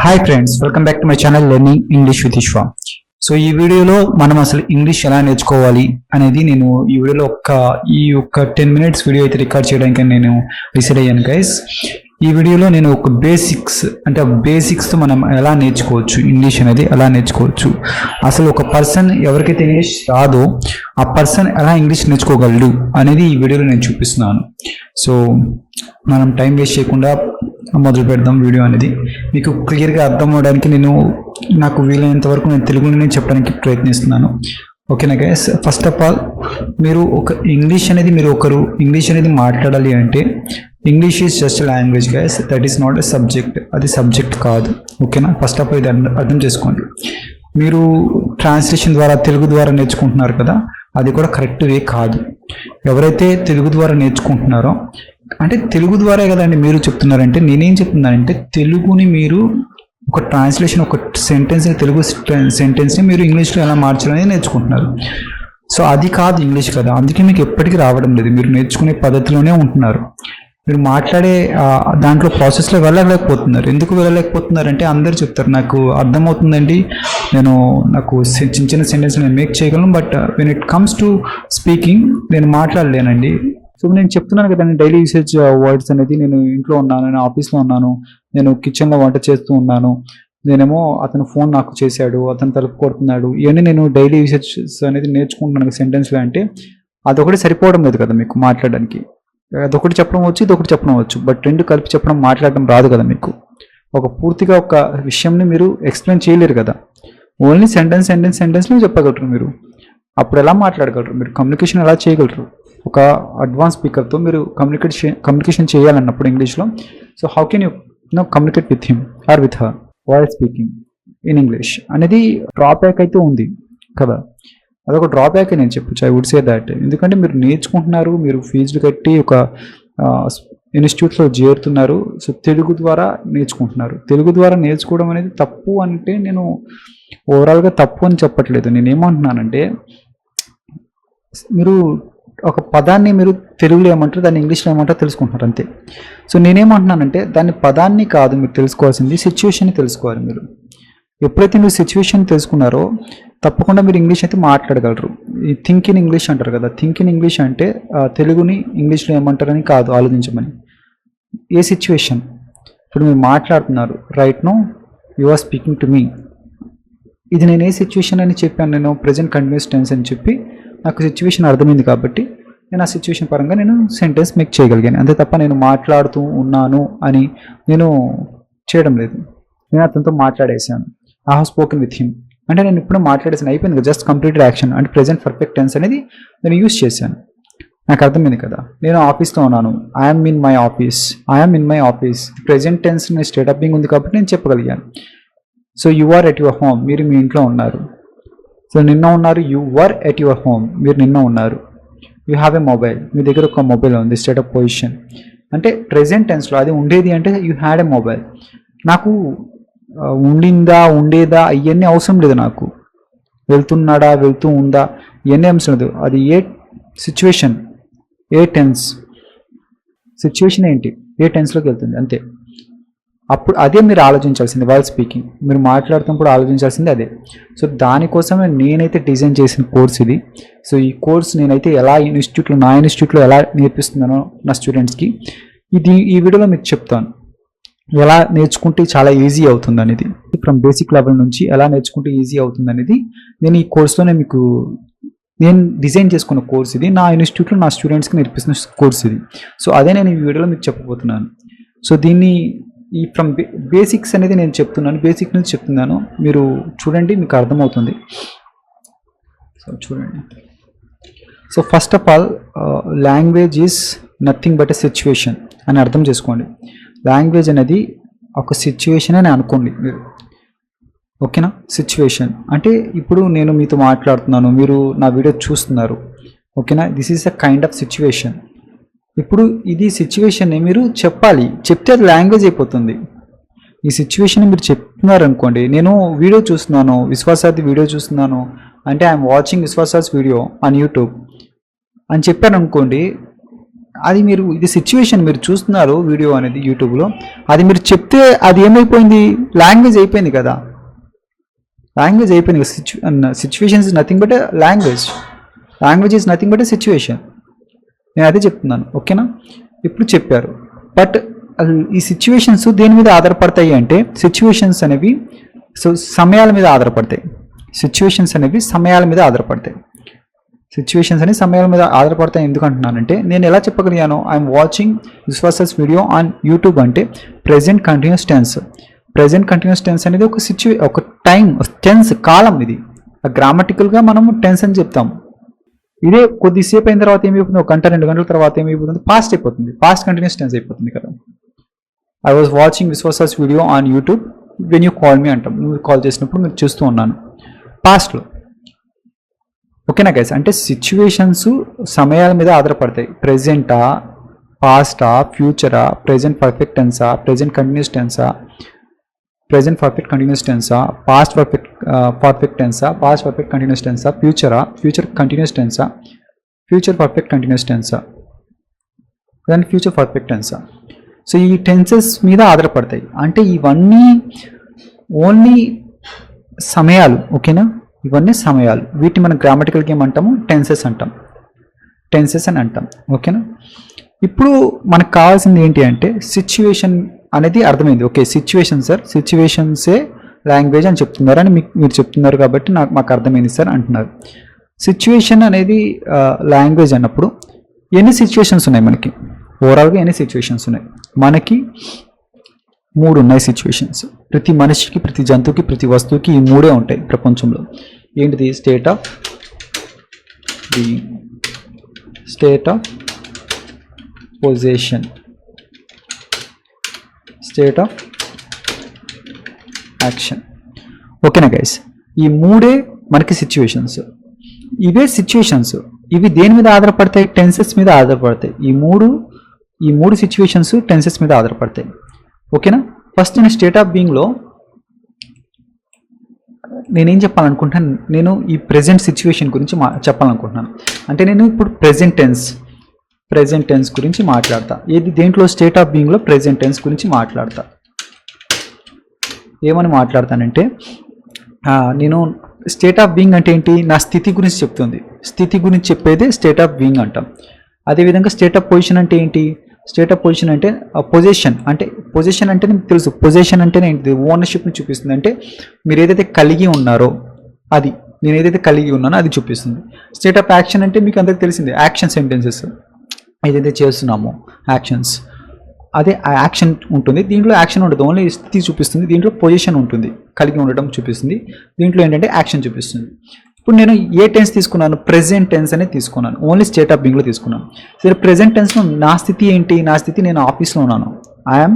Hi friends, welcome back to my channel learning English with విశ్వ. So ఈ వీడియోలో మనం అసలు ఇంగ్లీష్ ఎలా నేర్చుకోవాలి అనేది నేను ఈ వీడియోలో ఈ 10 minutes వీడియో అయితే రికార్డ్ చేయడానికి నేను డిసైడ్ అయ్యాను గైస్. ఈ వీడియోలో నేను ఒక బేసిక్స్తో మనం ఎలా నేర్చుకోవచ్చు, ఇంగ్లీష్ అనేది ఎలా నేర్చుకోవచ్చు, అసలు ఒక పర్సన్ ఎవరికైతే ఇంగ్లీష్ రాదో ఆ పర్సన్ ఎలా ఇంగ్లీష్ నేర్చుకోగలడు అనేది ఈ వీడియోలో నేను చూపిస్తున్నాను. సో మనం టైం వేస్ట్ చేయకుండా మొదలు పెడదాం. వీడియో అనేది మీకు క్లియర్గా అర్థం అవడానికి నాకు వీలైనంత వరకు నేను తెలుగులోనే చెప్పడానికి ప్రయత్నిస్తున్నాను. ఓకేనా గైస్? ఫస్ట్ ఆఫ్ ఆల్ మీరు ఇంగ్లీష్ అనేది మాట్లాడాలి అంటే English is just language guys, that is not a subject. అది సబ్జెక్ట్ కాదు. ఓకేనా? ఫస్ట్ ఆఫ్ ఆల్ ఇది అర్థం చేసుకోండి. మీరు ట్రాన్స్లేషన్ ద్వారా తెలుగు ద్వారా నేర్చుకుంటున్నారు కదా, అది కూడా కరెక్ట్ వే కాదు. ఎవరైతే తెలుగు ద్వారా నేర్చుకుంటున్నారో, అంటే తెలుగు ద్వారా కదండి మీరు చెప్తున్నారంటే, నేనేం చెప్తున్నానంటే తెలుగుని మీరు ఒక ట్రాన్స్లేషన్, ఒక సెంటెన్స్ని, తెలుగు సెంటెన్స్ని మీరు ఇంగ్లీష్లో ఎలా మార్చాలనేది నేర్చుకుంటున్నారు. సో అది కాదు ఇంగ్లీష్ కదా, అందుకే మీకు ఎప్పటికీ రావడం లేదు. మీరు నేర్చుకునే పద్ధతిలోనే ఉంటున్నారు. మీరు మాట్లాడే దాంట్లో ప్రాసెస్లో వెళ్ళలేకపోతున్నారు. ఎందుకు వెళ్ళలేకపోతున్నారంటే అందరూ చెప్తారు నాకు అర్థమవుతుందండి, నాకు చిన్న చిన్న సెంటెన్స్ నేను మేక్ చేయగలను, but when it comes to speaking నేను మాట్లాడలేనండి. సో నేను చెప్తున్నాను కదండి, డైలీ యూసేజ్ వర్డ్స్ అనేది, నేను ఇంట్లో ఉన్నాను, నేను ఆఫీస్లో ఉన్నాను, నేను కిచెన్లో వంట చేస్తూ ఉన్నాను, నేనేమో అతను ఫోన్ నాకు చేశాడు, అతను తలుపు కొడుతున్నాడు, ఇవన్నీ నేను డైలీ యూసేజ్ అనేది నేర్చుకుంటున్నాను సెంటెన్స్లో. అంటే అదొకటి సరిపోవడం లేదు కదా మీకు మాట్లాడడానికి. అదొకటి చెప్పడం వచ్చు, ఇదొకటి చెప్పడం వచ్చు, బట్ రెండు కలిపి చెప్పడం, మాట్లాడడం రాదు కదా మీకు. పూర్తిగా ఒక విషయంని మీరు ఎక్స్ప్లెయిన్ చేయలేరు కదా. ఓన్లీ సెంటెన్స్లో చెప్పగలరు మీరు. అప్పుడు ఎలా మాట్లాడగలరు మీరు? కమ్యూనికేషన్ ఎలా చేయగలరు? ఒక అడ్వాన్స్ స్పీకర్తో మీరు కమ్యూనికేషన్ చేయాలన్నప్పుడు ఇంగ్లీష్లో, so how can you communicate with him or with her while speaking in English అనేది డ్రాబ్యాక్ అయితే ఉంది కదా. అదొక డ్రాబ్యాక్ నేను చెప్పచ్చు, ఐ వుడ్ సే దాట్. ఎందుకంటే మీరు నేర్చుకుంటున్నారు, మీరు ఫీజులు కట్టి ఒక ఇన్స్టిట్యూట్లో చేరుతున్నారు, సో తెలుగు ద్వారా నేర్చుకుంటున్నారు. తెలుగు ద్వారా నేర్చుకోవడం అనేది తప్పు అంటే నేను ఓవరాల్గా తప్పు అని చెప్పట్లేదు. నేనేమంటున్నానంటే, మీరు ఒక పదాన్ని మీరు తెలుగులో ఏమంటారు, దాన్ని ఇంగ్లీష్లో ఏమంటారో తెలుసుకుంటున్నారు అంతే. సో నేనేమంటున్నానంటే, దాన్ని పదాన్ని కాదు మీరు తెలుసుకోవాల్సింది, సిచ్యువేషన్ని తెలుసుకోవాలి. మీరు ఎప్పుడైతే మీరు సిచ్యువేషన్ తెలుసుకున్నారో తప్పకుండా మీరు ఇంగ్లీష్ అయితే మాట్లాడగలరు. ఈ థింక్ ఇన్ ఇంగ్లీష్ అంటారు కదా, థింక్ ఇన్ ఇంగ్లీష్ అంటే తెలుగుని ఇంగ్లీష్లో ఏమంటారని కాదు, ఆలోచించమని. ఏ సిచ్యువేషన్? ఇప్పుడు మీరు మాట్లాడుతున్నారు, right no you are speaking to me. ఇది నేను ఏ సిచ్యువేషన్ అని చెప్పాను, నేను ప్రెజెంట్ కంటిన్యూస్ టెన్స్ అని చెప్పి నాకు సిచ్యువేషన్ అర్థమైంది కాబట్టి నేను ఆ సిచ్యువేషన్ పరంగా నేను సెంటెన్స్ మేక్ చేయగలిగాను. అంతే తప్ప నేను మాట్లాడుతూ ఉన్నాను అని నేను చేయడం లేదు. నేను అతనితో మాట్లాడేసాను, I have spoken with him అంటే నేను ఇప్పుడు మాట్లాడేసాను, అయిపోయింది కదా. జస్ట్ కంప్లీటెడ్ యాక్షన్ అంటే ప్రెజెంట్ పర్ఫెక్ట్ టెన్స్ అనేది నేను యూస్ చేశాను. నాకు అర్థమైంది కదా. నేను ఆఫీస్లో ఉన్నాను, I'm in my office. Present tense state of being ఉంది కాబట్టి నేను చెప్పగలిగాను. So you are at your home, మీరు మీ ఇంట్లో ఉన్నారు. సో నిన్న ఉన్నారు, you were at your home, మీరు నిన్న ఉన్నారు. యూ హ్యావ్ ఎ మొబైల్, మీ దగ్గర ఒక మొబైల్ ఉంది, స్టేట్ ఆఫ్ పొజిషన్ అంటే ప్రెజెంట్ టెన్స్లో అది ఉండేది అంటే యూ హ్యాడ్ ఎ మొబైల్. నాకు ఉండేదా ఇవన్నీ అవసరం లేదు. నాకు వెళ్తున్నాడా, వెళ్తూ ఉందా, ఇవన్నీ అవసరం లేదు. అది ఏ సిచ్యువేషన్, ఏ టెన్స్, సిచ్యువేషన్ ఏంటి, ఏ టెన్స్లోకి వెళ్తుంది అంతే. అప్పుడు అదే మీరు ఆలోచించాల్సింది. వైల్ స్పీకింగ్ మీరు మాట్లాడుతున్నప్పుడు ఆలోచించాల్సింది అదే. సో దానికోసమే నేనైతే డిజైన్ చేసిన కోర్స్ ఇది. సో ఈ కోర్స్ నేనైతే నా ఇన్స్టిట్యూట్లో ఎలా నేర్పిస్తున్నానో నా స్టూడెంట్స్కి ఈ వీడియోలో మీకు చెప్తాను. ఎలా నేర్చుకుంటే చాలా ఈజీ అవుతుంది అనేది, ఫ్రమ్ బేసిక్ లెవెల్ నుంచి ఎలా నేర్చుకుంటే ఈజీ అవుతుంది అనేది నేను ఈ కోర్స్లోనే నేను డిజైన్ చేసుకున్న కోర్స్ ఇది. నా ఇన్స్టిట్యూట్లో నా స్టూడెంట్స్కి నేర్పిస్తున్న కోర్స్ ఇది. సో అదే నేను ఈ వీడియోలో మీకు చెప్పబోతున్నాను. సో దీన్ని ఫ్రమ్ బేసిక్స్ అనేది నేను చెప్తున్నాను, బేసిక్ నుంచి చెప్తున్నాను. మీరు చూడండి, మీకు అర్థమవుతుంది. సో చూడండి. So first of all language is nothing but a situation అని అర్థం చేసుకోండి. లాంగ్వేజ్ అనేది ఒక సిచ్యువేషన్ అని అనుకోండి మీరు. ఓకేనా? సిచ్యువేషన్ అంటే ఇప్పుడు నేను మీతో మాట్లాడుతున్నాను, మీరు నా వీడియో చూస్తున్నారు. ఓకేనా? This is a kind of situation. ఇప్పుడు ఇది సిచ్యువేషన్ని మీరు చెప్పాలి, చెప్తే అది లాంగ్వేజ్ అయిపోతుంది. ఈ సిచ్యువేషన్ మీరు చెప్తున్నారు అనుకోండి, నేను వీడియో చూస్తున్నాను, విశ్వాసాది వీడియో చూస్తున్నాను అంటే I'm watching Vishwasa's video on YouTube అని చెప్పాను అనుకోండి, అది మీరు ఇది సిచ్యువేషన్ మీరు చూస్తున్నారు వీడియో అనేది యూట్యూబ్లో, అది మీరు చెప్తే అది ఏమైపోయింది, లాంగ్వేజ్ అయిపోయింది కదా, లాంగ్వేజ్ అయిపోయింది కదా. Situation is nothing but language, language is nothing but situation. నేను అదే చెప్తున్నాను, ఓకేనా. ఇప్పుడు చెప్పారు, బట్ ఈ సిచ్యువేషన్స్ దేని మీద ఆధారపడతాయి అంటే సిచ్యువేషన్స్ అనేవి సమయాల మీద ఆధారపడతాయి. సిచ్యువేషన్స్ అనేవి సమయాల మీద ఆధారపడతాయి. సిచ్యువేషన్స్ అనేవి సమయాల మీద ఆధారపడతాయి. ఎందుకు అంటున్నానంటే నేను ఎలా చెప్పగలిగాను, I'm watching this versus video on YouTube అంటే present continuous tense. Present continuous tense అనేది ఒక టైం టెన్స్ కాలం, ఇది గ్రామటికల్గా మనము టెన్స్ అని చెప్తాము. ఇదే కొద్దిసేపు అయిన తర్వాత ఏమైపోతుంది, ఒక గంట 2 గంటల తర్వాత ఏమైపోతుంది, పాస్ట్ అయిపోతుంది, పాస్ట్ కంటిన్యూస్ టెన్స్ అయిపోతుంది కదా. I was watching this versus video on YouTube when you call me అంటాం, నువ్వు కాల్ చేసినప్పుడు మీరు చూస్తూ ఉన్నాను పాస్ట్లో. ఓకేనా గైస్, అంటే సిచ్యువేషన్స్ సమయాల మీద ఆధారపడతాయి. ప్రెజెంటా, పాస్టా, ఫ్యూచరా, ప్రెజెంట్ పర్ఫెక్ట్ టెన్సా, ప్రెజెంట్ కంటిన్యూస్ టెన్సా, ప్రెజెంట్ పర్ఫెక్ట్ కంటిన్యూస్ టెన్సా, పాస్ట్ పర్ఫెక్ట్ టెన్సా, పాస్ట్ పర్ఫెక్ట్ కంటిన్యూస్ టెన్సా, ఫ్యూచరా, ఫ్యూచర్ కంటిన్యూస్ టెన్సా, ఫ్యూచర్ పర్ఫెక్ట్ కంటిన్యూస్ టెన్సా, దాని ఫ్యూచర్ పర్ఫెక్ట్ టెన్సా. సో ఈ టెన్సెస్ మీద ఆధారపడతాయి. అంటే ఇవన్నీ ఓన్లీ సమయాలు, ఓకేనా, ఇవన్నీ సమయాలు. వీటిని మనం గ్రామటికల్గా ఏమంటాము, టెన్సెస్ అంటాం, టెన్సెస్ అని అంటాం, ఓకేనా. ఇప్పుడు మనకు కావాల్సింది ఏంటి అంటే సిచ్యువేషన్ అనేది అర్థమైంది. ఓకే, సిచ్యువేషన్ సార్, సిచ్యువేషన్సే లాంగ్వేజ్ అని చెప్తున్నారు అని మీరు చెప్తున్నారు కాబట్టి మాకు అర్థమైంది సార్ అంటున్నారు. సిచ్యువేషన్ అనేది లాంగ్వేజ్ అన్నప్పుడు ఎన్ని సిచ్యువేషన్స్ ఉన్నాయి మనకి, ఓవరాల్గా ఎన్ని సిచ్యువేషన్స్ ఉన్నాయి మనకి? 3 ఉన్నాయి సిచ్యువేషన్స్. ప్రతి మనిషికి, ప్రతి జంతువుకి, ప్రతి వస్తువుకి ఈ 3 ఉంటాయి ప్రపంచంలో. ఏంటిది? State of being, state of position, state of action. ఓకేనా గైస్, ఈ 3 మనకి సిచ్యువేషన్స్. ఇవే సిచ్యువేషన్స్, ఇవి దేని మీద ఆధారపడతాయి? టెన్సెస్ మీద ఆధారపడతాయి. ఈ మూడు సిచ్యువేషన్స్ టెన్సెస్ మీద ఆధారపడతాయి, ఓకేనా. ఫస్ట్ నేను స్టేట్ ఆఫ్ బీయింగ్లో నేనేం చెప్పాలనుకుంటున్నాను, నేను ఈ ప్రెజెంట్ సిచ్యువేషన్ గురించి చెప్పాలనుకుంటున్నాను. అంటే నేను ఇప్పుడు ప్రెజెంట్ టెన్స్ గురించి మాట్లాడతా. ఏది దేంట్లో? స్టేట్ ఆఫ్ బీయింగ్లో ప్రెజెంట్ టెన్స్ గురించి మాట్లాడతా. ఏమని మాట్లాడతానంటే నేను స్టేట్ ఆఫ్ బీయింగ్ అంటే ఏంటి? నా స్థితి గురించి చెప్తుంది. స్థితి గురించి చెప్పేదే స్టేట్ ఆఫ్ బీయింగ్ అంటాం. అదేవిధంగా స్టేట్ ఆఫ్ పొజిషన్ అంటే ఏంటి? స్టేట్ ఆఫ్ పొజిషన్ అంటే పొజిషన్ అంటే మీకు తెలుసు. పొజిషన్ అంటే ఏంటి? ఓనర్షిప్ని చూపిస్తుంది. అంటే మీరు ఏదైతే కలిగి ఉన్నారో అది, నేను ఏదైతే కలిగి ఉన్నానో అది చూపిస్తుంది. స్టేట్ ఆఫ్ యాక్షన్ అంటే మీకు అందరికి తెలిసిందే, యాక్షన్ సెంటెన్సెస్ ఏదైతే చేస్తున్నామో యాక్షన్స్, అదే యాక్షన్ ఉంటుంది. దీంట్లో యాక్షన్ ఉంటుంది, ఓన్లీ స్థితి చూపిస్తుంది. దీంట్లో పొజిషన్ ఉంటుంది, కలిగి ఉండటం చూపిస్తుంది. దీంట్లో ఏంటంటే యాక్షన్ చూపిస్తుంది. ఇప్పుడు నేను ఏ టెన్స్ తీసుకున్నాను? ప్రెజెంట్ టెన్స్ అనేది తీసుకున్నాను, ఓన్లీ స్టేట్ ఆఫ్ బీయింగ్లో తీసుకున్నాను. సరే, ప్రెజెంట్ టెన్స్లో నా స్థితి ఏంటి? నా స్థితి నేను ఆఫీస్లో ఉన్నాను. I'm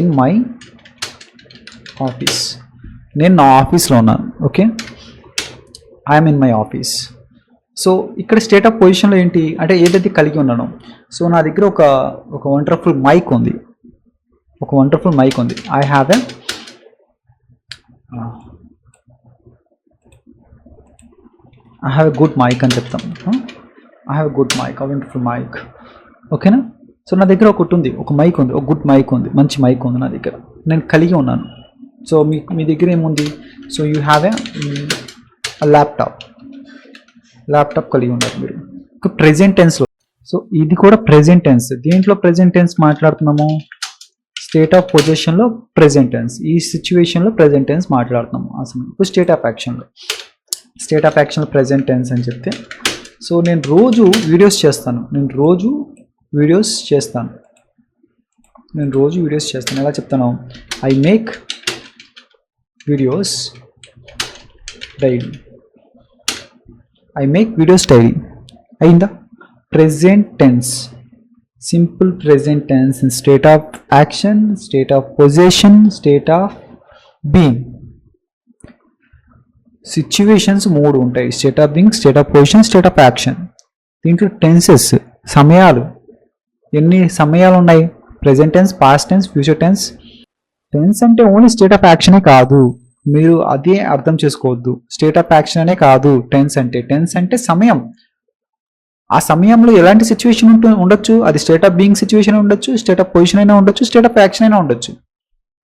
in my office. నేను నా ఆఫీస్లో ఉన్నాను. Okay, I'm in my office. So ఇక్కడ స్టేట్ ఆఫ్ పొజిషన్లో ఏంటి అంటే ఏదైతే కలిగి ఉన్నానో. సో నా దగ్గర ఒక వండర్ఫుల్ మైక్ ఉంది. I have a good mic అని చెప్తాం. I have a good mic, a wonderful mic. ఓకేనా. సో నా దగ్గర ఒకటి ఉంది, ఒక మైక్ ఉంది, ఒక గుడ్ మైక్ ఉంది, మంచి మైక్ ఉంది నా దగ్గర, నేను కలిగి ఉన్నాను. సో మీ దగ్గర ఏముంది? So you have a laptop కలిగి ఉన్నారు మీరు. ప్రెజెంట్ టెన్స్లో. సో ఇది కూడా ప్రెజెంట్ టెన్స్. దేంట్లో ప్రెజెంట్ టెన్స్ మాట్లాడుతున్నాము? స్టేట్ ఆఫ్ పొజిషన్లో ప్రెజెంట్ టెన్స్. ఈ సిచ్యువేషన్లో ప్రెజెంట్ టెన్స్ మాట్లాడుతున్నాము ఆ సమయం. ఇప్పుడు స్టేట్ ఆఫ్ యాక్షన్లో ప్రెజెంట్ టెన్స్ అని చెప్తే, సో నేను రోజు వీడియోస్ చేస్తాను. ఎలా చెప్తాను? I make videos daily. అయిందా? Present tense, simple present tense in state of action, state of position, state of being. Situations 3 ఉంటాయి: state of being, state of position, state of action. దీంట్లో tenses, సమయాలు, ఎన్ని సమయాలు ఉన్నాయి? Present tense, past tense, future tense. Tense అంటే only state of యాక్షనే కాదు, మీరు అదే అర్థం చేసుకోవద్దు. స్టేట్ ఆఫ్ యాక్షన్ అనే కాదు టెన్స్ అంటే సమయం. ఆ సమయంలో ఎలాంటి సిచ్యువేషన్ ఉండొచ్చు. అది స్టేట్ ఆఫ్ బీయింగ్ సిచ్యువేషన్ ఉండొచ్చు, స్టేట్ ఆఫ్ పొజిషన్ అయినా ఉండొచ్చు, స్టేట్ ఆఫ్ యాక్షన్ అయినా ఉండొచ్చు.